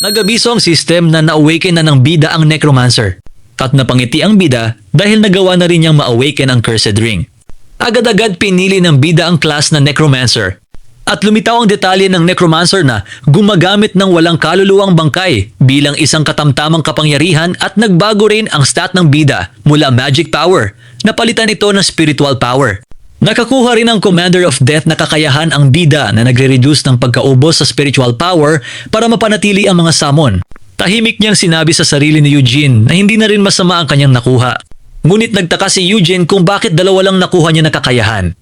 Nag-abiso ang system na na-awaken na ng bida ang necromancer. At napangiti ang bida dahil nagawa na rin niyang ma-awaken ang cursed ring. Agad-agad pinili ng bida ang class na necromancer. At lumitaw ang detalye ng necromancer na gumagamit ng walang kaluluwang bangkay bilang isang katamtamang kapangyarihan at nagbago rin ang stat ng bida mula magic power. Napalitan ito ng spiritual power. Nakakuha rin ang Commander of Death na kakayahan ang bida na nagre-reduce ng pagkaubos sa spiritual power para mapanatili ang mga summon. Tahimik niyang sinabi sa sarili ni Eugene na hindi na rin masama ang kanyang nakuha. Ngunit nagtaka si Eugene kung bakit dalawa lang nakuha niya na kakayahan.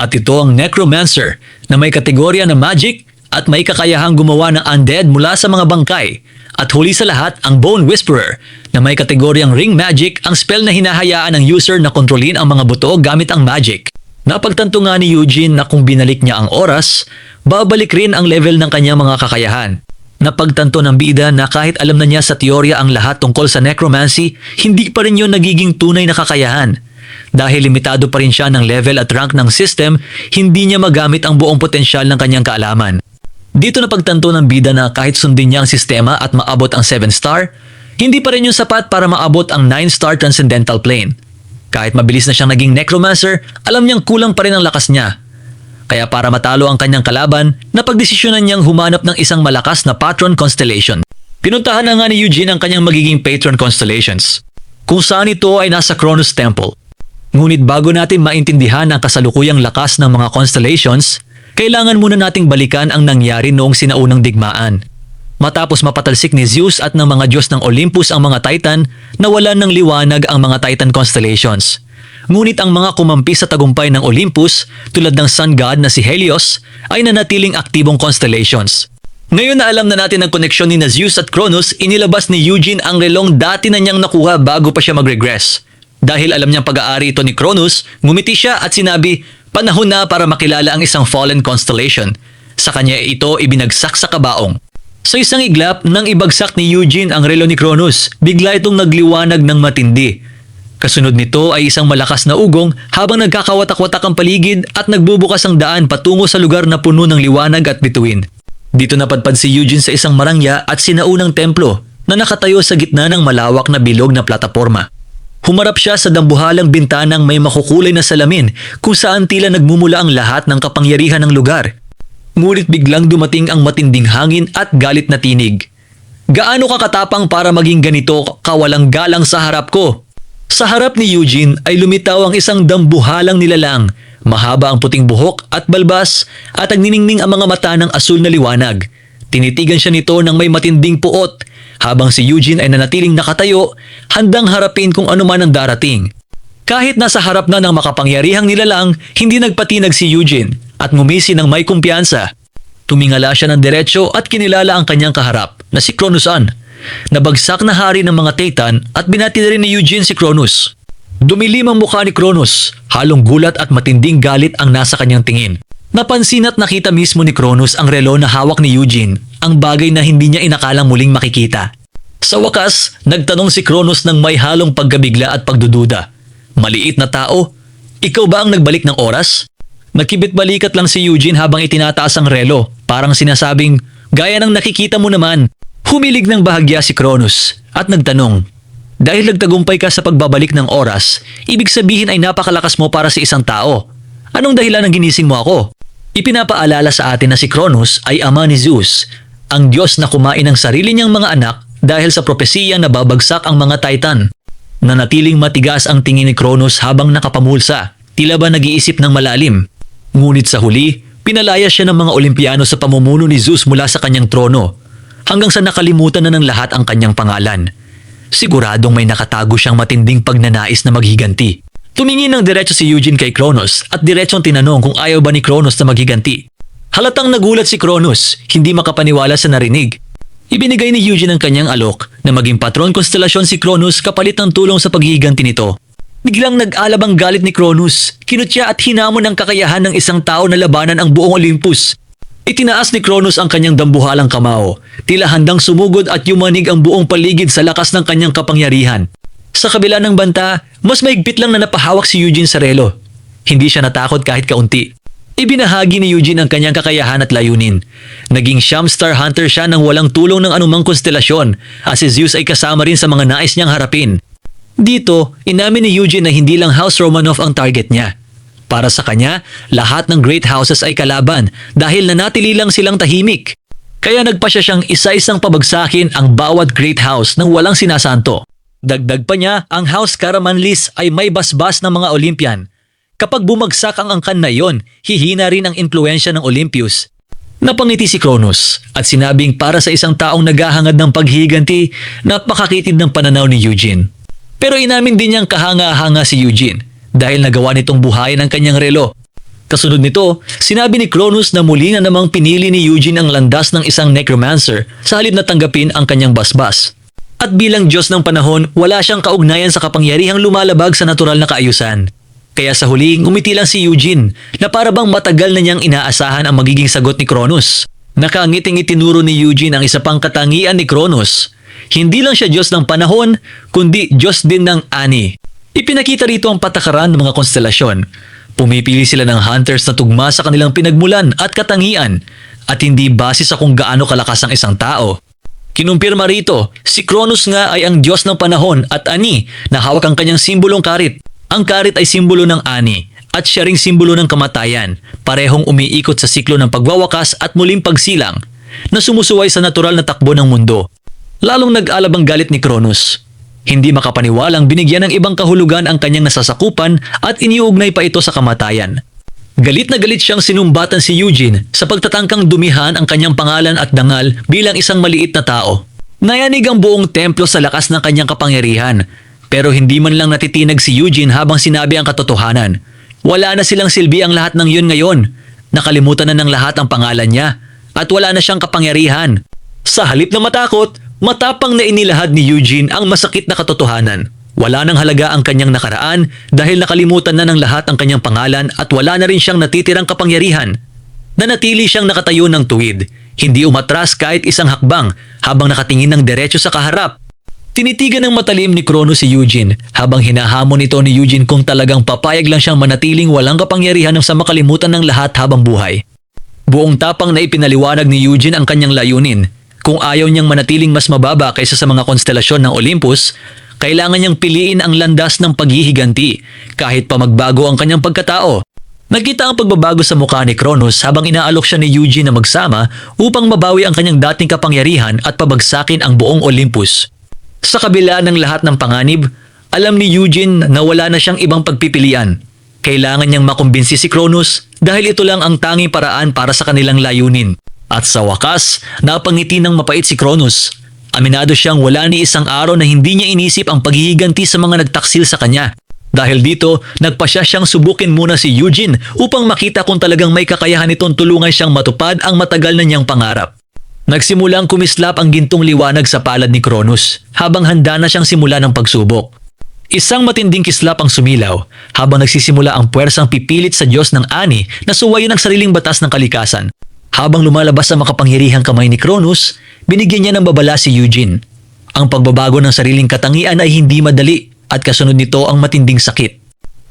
At ito ang Necromancer na may kategorya na magic at may kakayahang gumawa ng undead mula sa mga bangkay. At huli sa lahat ang Bone Whisperer na may kategoryang ring magic, ang spell na hinahayaan ng user na kontrolin ang mga buto gamit ang magic. Napagtanto nga ni Eugene na kung binalik niya ang oras, babalik rin ang level ng kanyang mga kakayahan. Napagtanto ng bida na kahit alam na niya sa teorya ang lahat tungkol sa necromancy, hindi pa rin yun nagiging tunay na kakayahan. Dahil limitado pa rin siya ng level at rank ng system, hindi niya magamit ang buong potensyal ng kanyang kaalaman. Dito napagtanto ng bida na kahit sundin niya ang sistema at maabot ang 7-star, hindi pa rin yung sapat para maabot ang 9-star transcendental plane. Kahit mabilis na siyang naging necromancer, alam niyang kulang pa rin ang lakas niya. Kaya para matalo ang kanyang kalaban, napagdesisyonan niyang humanap ng isang malakas na patron constellation. Pinuntahan na nga ni Eugene ang kanyang magiging patron constellations, kung saan ito ay nasa Cronus Temple. Ngunit bago natin maintindihan ang kasalukuyang lakas ng mga constellations, kailangan muna nating balikan ang nangyari noong sinaunang digmaan. Matapos mapatalsik ni Zeus at ng mga Diyos ng Olympus ang mga Titan, nawalan ng liwanag ang mga Titan constellations. Ngunit ang mga kumampi sa tagumpay ng Olympus, tulad ng Sun God na si Helios, ay nanatiling aktibong constellations. Ngayon na alam na natin ang koneksyon ni Zeus at Cronus, inilabas ni Eugene ang relong dati na niyang nakuha bago pa siya mag-regress. Dahil alam niyang pag-aari ito ni Cronus, ngumiti siya at sinabi, panahon na para makilala ang isang fallen constellation. Sa kanya ito ibinagsak sa kabaong. Sa isang iglap, nang ibagsak ni Eugene ang relo ni Cronus, bigla itong nagliwanag ng matindi. Kasunod nito ay isang malakas na ugong habang nagkakawatak-watak ang paligid at nagbubukas ang daan patungo sa lugar na puno ng liwanag at bituin. Dito napadpad si Eugene sa isang marangya at sinaunang templo na nakatayo sa gitna ng malawak na bilog na plataporma. Humarap siya sa dambuhalang bintanang may makukulay na salamin kung saan tila nagmumula ang lahat ng kapangyarihan ng lugar. Ngunit biglang dumating ang matinding hangin at galit na tinig. Gaano ka katapang para maging ganito kawalang galang sa harap ko? Sa harap ni Eugene ay lumitaw ang isang dambuhalang nilalang. Mahaba ang puting buhok at balbas at nagniningning ang mga mata ng asul na liwanag. Tinitigan siya nito ng may matinding puot habang si Eugene ay nanatiling nakatayo, handang harapin kung ano man ang darating. Kahit nasa harap na ng makapangyarihang nilalang, hindi nagpatinag si Eugene at ngumisi ng may kumpiyansa. Tumingala siya ng diretsyo at kinilala ang kanyang kaharap na si Cronusan. Nabagsak na hari ng mga Titan at binati na rin ni Eugene si Cronus. Dumilim ang mukha ni Cronus, halong gulat at matinding galit ang nasa kanyang tingin. Napansin at nakita mismo ni Cronus ang relo na hawak ni Eugene, ang bagay na hindi niya inakalang muling makikita. Sa wakas, nagtanong si Cronus ng may halong pagkabigla at pagdududa. Maliit na tao, ikaw ba ang nagbalik ng oras? Nagkibit-balikat lang si Eugene habang itinataas ang relo, parang sinasabing, gaya ng nakikita mo naman. Humilig ng bahagya si Cronus at nagtanong, dahil nagtagumpay ka sa pagbabalik ng oras, ibig sabihin ay napakalakas mo para sa isang tao. Anong dahilan ng ginising mo ako? Ipinapaalala sa atin na si Cronus ay ama ni Zeus, ang Diyos na kumain ng sarili niyang mga anak dahil sa propesiyang nababagsak ang mga Titan. Nanatiling matigas ang tingin ni Cronus habang nakapamulsa, tila ba nag-iisip ng malalim. Ngunit sa huli, pinalaya siya ng mga Olympiyano sa pamumuno ni Zeus mula sa kanyang trono, hanggang sa nakalimutan na ng lahat ang kanyang pangalan. Siguradong may nakatago siyang matinding pagnanais na maghiganti. Tumingin ng diretso si Eugene kay Cronus at diretsong tinanong kung ayaw ba ni Cronus na maghiganti. Halatang nagulat si Cronus, hindi makapaniwala sa narinig. Ibinigay ni Eugene ang kanyang alok na maging patron konstelasyon si Cronus kapalit ng tulong sa paghihiganti nito. Biglang nag-alab ang galit ni Cronus. Kinutya at hinamon ang kakayahan ng isang tao na labanan ang buong Olympus. Itinaas ni Cronus ang kanyang dambuhalang kamao. Tila handang sumugod at yumanig ang buong paligid sa lakas ng kanyang kapangyarihan. Sa kabila ng banta, mas maigpit lang na napahawak si Eugene sa relo. Hindi siya natakot kahit kaunti. Ibinahagi ni Eugene ang kanyang kakayahan at layunin. Naging Siyam Star Hunter siya nang walang tulong ng anumang konstelasyon at si Zeus ay kasama rin sa mga nais niyang harapin. Dito, inamin ni Eugene na hindi lang House Romanov ang target niya. Para sa kanya, lahat ng great houses ay kalaban dahil nanatili lang silang tahimik. Kaya nagpasya siyang isa-isang pabagsakin ang bawat great house nang walang sinasanto. Dagdag pa niya, ang House Karamanlis ay may basbas ng mga Olympian. Kapag bumagsak ang angkan na iyon, hihina rin ang impluensya ng Olympus. Napangiti si Cronus at sinabing para sa isang taong naghahangad ng paghihiganti, napakakitid ng pananaw ni Eugene. Pero inamin din niyang kahanga-hanga si Eugene dahil nagawa nitong buhayin ang kanyang relo. Kasunod nito, sinabi ni Cronus na muli na namang pinili ni Eugene ang landas ng isang necromancer sa halip na tanggapin ang kanyang basbas. At bilang Diyos ng panahon, wala siyang kaugnayan sa kapangyarihang lumalabag sa natural na kaayusan. Kaya sa huli, ngumiti lang si Eugene na para bang matagal na niyang inaasahan ang magiging sagot ni Cronus. Nakaangiting itinuro ni Eugene ang isa pang katangian ni Cronus. Hindi lang siya Diyos ng panahon, kundi Diyos din ng ani. Ipinakita rito ang patakaran ng mga konstelasyon. Pumipili sila ng hunters na tugma sa kanilang pinagmulan at katangian at hindi base sa kung gaano kalakas ang isang tao. Kinumpirma rito, si Cronus nga ay ang Diyos ng panahon at ani na hawak ang kanyang simbolong karit. Ang karit ay simbolo ng ani at siya ring simbolo ng kamatayan, parehong umiikot sa siklo ng pagwawakas at muling pagsilang na sumusuway sa natural na takbo ng mundo. Lalong nag-alab ang galit ni Cronus. Hindi makapaniwalang binigyan ng ibang kahulugan ang kanyang nasasakupan at iniuugnay pa ito sa kamatayan. Galit na galit siyang sinumbatan si Eugene sa pagtatangkang dumihan ang kanyang pangalan at dangal bilang isang maliit na tao. Nayanig ang buong templo sa lakas ng kanyang kapangyarihan. Pero hindi man lang natitinag si Eugene habang sinabi ang katotohanan. Wala na silang silbi ang lahat ng yun ngayon. Nakalimutan na ng lahat ang pangalan niya at wala na siyang kapangyarihan. Sa halip na matakot, matapang na inilahad ni Eugene ang masakit na katotohanan. Wala nang halaga ang kanyang nakaraan dahil nakalimutan na ng lahat ang kanyang pangalan at wala na rin siyang natitirang kapangyarihan. Nanatili siyang nakatayo ng tuwid, hindi umatras kahit isang hakbang habang nakatingin ng diretso sa kaharap. Tinitigan ng matalim ni Cronus si Eugene habang hinahamon ito ni Eugene kung talagang papayag lang siyang manatiling walang kapangyarihan sa makalimutan ng lahat habang buhay. Buong tapang na ipinaliwanag ni Eugene ang kanyang layunin. Kung ayaw niyang manatiling mas mababa kaysa sa mga konstelasyon ng Olympus, kailangan niyang piliin ang landas ng paghihiganti kahit pa magbago ang kanyang pagkatao. Nakita ang pagbabago sa mukha ni Cronus habang inaalok siya ni Eugene na magsama upang mabawi ang kanyang dating kapangyarihan at pabagsakin ang buong Olympus. Sa kabila ng lahat ng panganib, alam ni Eugene na wala na siyang ibang pagpipilian. Kailangan niyang makumbinsi si Cronus dahil ito lang ang tanging paraan para sa kanilang layunin. At sa wakas, napangiti ng mapait si Cronus. Aminado siyang wala ni isang araw na hindi niya inisip ang paghihiganti sa mga nagtaksil sa kanya. Dahil dito, nagpasya siyang subukin muna si Eugene upang makita kung talagang may kakayahan itong tulungan siyang matupad ang matagal na niyang pangarap. Nagsimulang kumislap ang gintong liwanag sa palad ni Cronus habang handa na siyang simula ng pagsubok. Isang matinding kislap ang sumilaw habang nagsisimula ang puwersang pipilit sa Diyos ng ani na suwayin ang sariling batas ng kalikasan. Habang lumalabas ang makapangyarihang kamay ni Cronus, binigyan niya ng babala si Eugene. Ang pagbabago ng sariling katangian ay hindi madali at kasunod nito ang matinding sakit.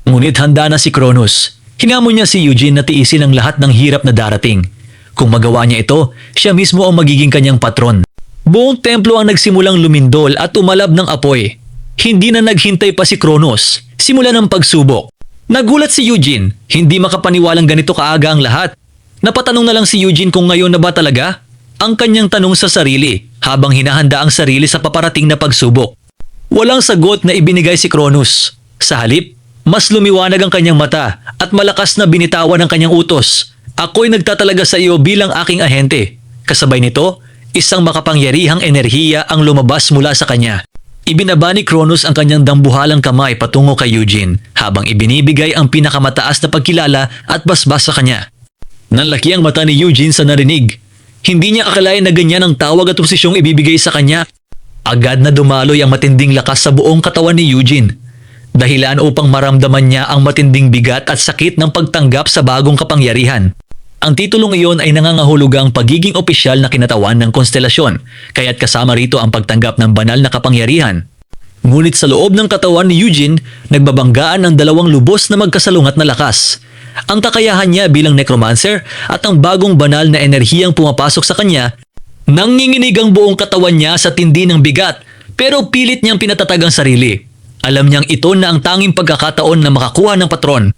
Ngunit handa na si Cronus. Hinamon niya si Eugene na tiisin ang lahat ng hirap na darating. Kung magawa niya ito, siya mismo ang magiging kanyang patron. Buong templo ang nagsimulang lumindol at umalab ng apoy. Hindi na naghintay pa si Cronus. Simula ng pagsubok. Nagulat si Eugene. Hindi makapaniwalang ganito kaaga ang lahat. Napatanong na lang si Eugene kung ngayon na ba talaga? Ang kanyang tanong sa sarili habang hinahanda ang sarili sa paparating na pagsubok. Walang sagot na ibinigay si Cronus. Sa halip, mas lumiwanag ang kanyang mata at malakas na binitawan ang kanyang utos. Ako'y nagtatalaga sa iyo bilang aking ahente. Kasabay nito, isang makapangyarihang enerhiya ang lumabas mula sa kanya. Ibinaba ni Cronus ang kanyang dambuhalang kamay patungo kay Eugene habang ibinibigay ang pinakamataas na pagkilala at basbas sa kanya. Nanlaki ang mata ni Eugene sa narinig. Hindi niya akalain na ganyan ang tawag at posisyong ibibigay sa kanya. Agad na dumaloy ang matinding lakas sa buong katawan ni Eugene. Dahilan upang maramdaman niya ang matinding bigat at sakit ng pagtanggap sa bagong kapangyarihan. Ang titulong iyon ay nangangahulugang pagiging opisyal na kinatawan ng konstelasyon, kaya't kasama rito ang pagtanggap ng banal na kapangyarihan. Ngunit sa loob ng katawan ni Eugene, nagbabanggaan ang dalawang lubos na magkasalungat na lakas. Ang kakayahan niya bilang necromancer at ang bagong banal na enerhiyang pumapasok sa kanya, nanginginig ang buong katawan niya sa tindi ng bigat pero pilit niyang pinatatag ang sarili. Alam niyang ito na ang tanging pagkakataon na makakuha ng patron.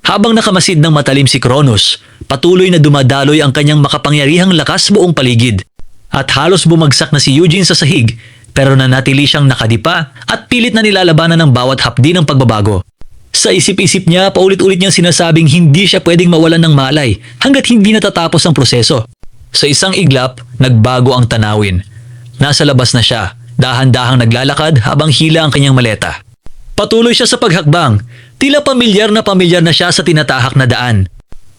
Habang nakamasid ng matalim si Kronos, patuloy na dumadaloy ang kanyang makapangyarihang lakas buong paligid. At halos bumagsak na si Eugene sa sahig pero nanatili siyang nakadipa at pilit na nilalabanan ng bawat hapdi ng pagbabago. Sa isip-isip niya, paulit-ulit niyang sinasabing hindi siya pwedeng mawalan ng malay hanggat hindi natatapos ang proseso. Sa isang iglap, nagbago ang tanawin. Nasa labas na siya, dahan-dahang naglalakad habang hila ang kanyang maleta. Patuloy siya sa paghakbang, tila pamilyar na siya sa tinatahak na daan.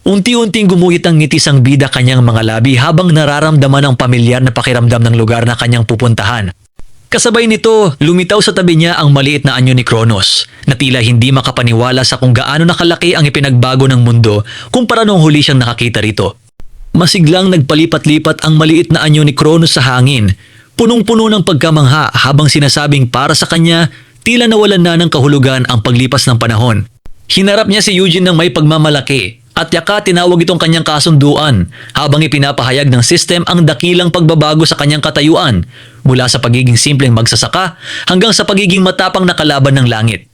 Unti-unting gumuhit ang ngiti sang bida kanyang mga labi habang nararamdaman ang pamilyar na pakiramdam ng lugar na kanyang pupuntahan. Kasabay nito, lumitaw sa tabi niya ang maliit na anyo ni Kronos na tila hindi makapaniwala sa kung gaano nakalaki ang ipinagbago ng mundo kumpara nung huli siyang nakakita rito. Masiglang nagpalipat-lipat ang maliit na anyo ni Kronos sa hangin, punong-puno ng pagkamangha habang sinasabing para sa kanya tila nawalan na ng kahulugan ang paglipas ng panahon. Hinarap niya si Eugene ng may pagmamalaki at yaka tinawag itong kanyang kasunduan habang ipinapahayag ng system ang dakilang pagbabago sa kanyang katayuan mula sa pagiging simpleng magsasaka hanggang sa pagiging matapang na kalaban ng langit.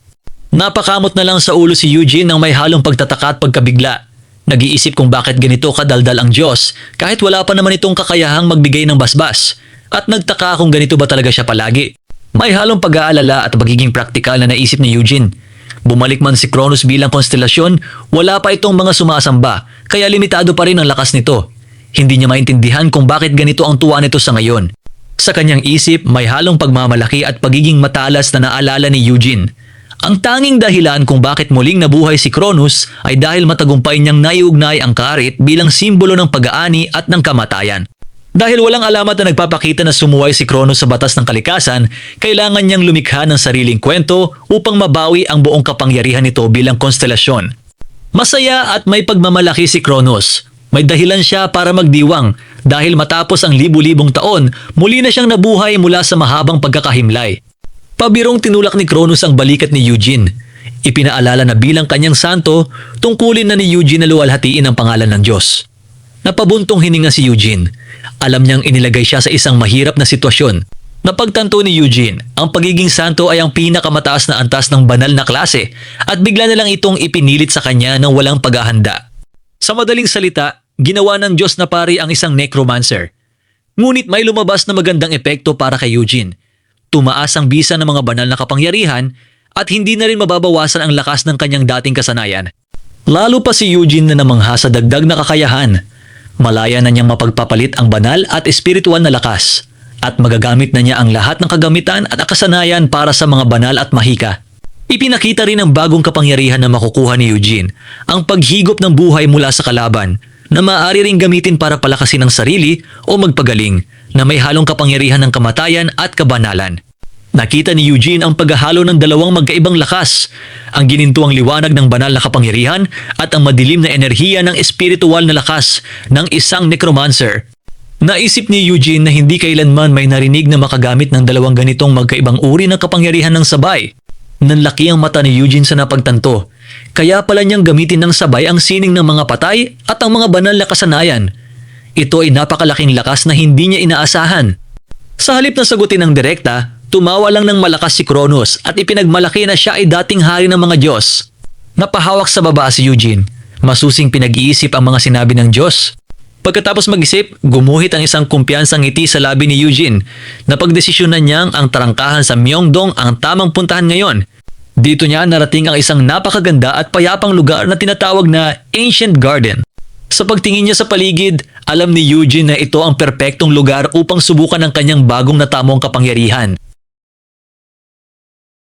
Napakamot na lang sa ulo si Eugene ng may halong pagtataka at pagkabigla. Nag-iisip kung bakit ganito kadaldal ang Diyos kahit wala pa naman itong kakayahang magbigay ng basbas at nagtaka kung ganito ba talaga siya palagi. May halong pag-aalala at pagiging praktikal na naisip ni Eugene. Bumalik man si Kronos bilang konstelasyon, wala pa itong mga sumasamba, kaya limitado pa rin ang lakas nito. Hindi niya maintindihan kung bakit ganito ang tuwa nito sa ngayon. Sa kanyang isip, may halong pagmamalaki at pagiging matalas na naalala ni Eugene. Ang tanging dahilan kung bakit muling nabuhay si Kronos ay dahil matagumpay niyang naiugnay ang karit bilang simbolo ng pag-aani at ng kamatayan. Dahil walang alamat na nagpapakita na sumuway si Kronos sa batas ng kalikasan, kailangan niyang lumikha ng sariling kwento upang mabawi ang buong kapangyarihan nito bilang konstelasyon. Masaya at may pagmamalaki si Kronos. May dahilan siya para magdiwang dahil matapos ang libu-libong taon, muli na siyang nabuhay mula sa mahabang pagkakahimlay. Pabirong tinulak ni Kronos ang balikat ni Eugene. Ipinaalala na bilang kanyang santo, tungkulin na ni Eugene na luwalhatiin ang pangalan ng Diyos. Napabuntong hininga si Eugene. Alam niyang inilagay siya sa isang mahirap na sitwasyon. Napagtanto ni Eugene, ang pagiging santo ay ang pinakamataas na antas ng banal na klase at bigla na lang itong ipinilit sa kanya ng walang paghahanda. Sa madaling salita, ginawa ng Diyos na pari ang isang necromancer. Ngunit may lumabas na magandang epekto para kay Eugene. Tumaas ang bisa ng mga banal na kapangyarihan at hindi na rin mababawasan ang lakas ng kanyang dating kasanayan. Lalo pa si Eugene na namangha sa dagdag na kakayahan. Malaya na niyang mapagpapalit ang banal at espiritual na lakas at magagamit na niya ang lahat ng kagamitan at kasanayan para sa mga banal at mahika. Ipinakita rin ang bagong kapangyarihan na makukuha ni Eugene, ang paghigop ng buhay mula sa kalaban na maaari ring gamitin para palakasin ang sarili o magpagaling na may halong kapangyarihan ng kamatayan at kabanalan. Nakita ni Eugene ang paghahalo ng dalawang magkaibang lakas, ang ginintuang liwanag ng banal na kapangyarihan at ang madilim na enerhiya ng espiritual na lakas ng isang necromancer. Naisip ni Eugene na hindi kailanman may narinig na makagamit ng dalawang ganitong magkaibang uri ng kapangyarihan ng sabay. Nanlaki ang mata ni Eugene sa napagtanto, kaya pala niyang gamitin ng sabay ang sining ng mga patay at ang mga banal na kasanayan. Ito ay napakalaking lakas na hindi niya inaasahan. Sa halip na sagutin ng direkta, tumawa lang ng malakas si Kronos at ipinagmalaki na siya ay dating hari ng mga Diyos. Napahawak sa baba si Eugene. Masusing pinag-iisip ang mga sinabi ng Diyos. Pagkatapos mag-isip, gumuhit ang isang kumpiyansang ngiti sa labi ni Eugene na pagdesisyonan niyang ang tarangkahan sa Myeongdong ang tamang puntahan ngayon. Dito niya narating ang isang napakaganda at payapang lugar na tinatawag na Ancient Garden. Sa pagtingin niya sa paligid, alam ni Eugene na ito ang perpektong lugar upang subukan ang kanyang bagong natamong kapangyarihan.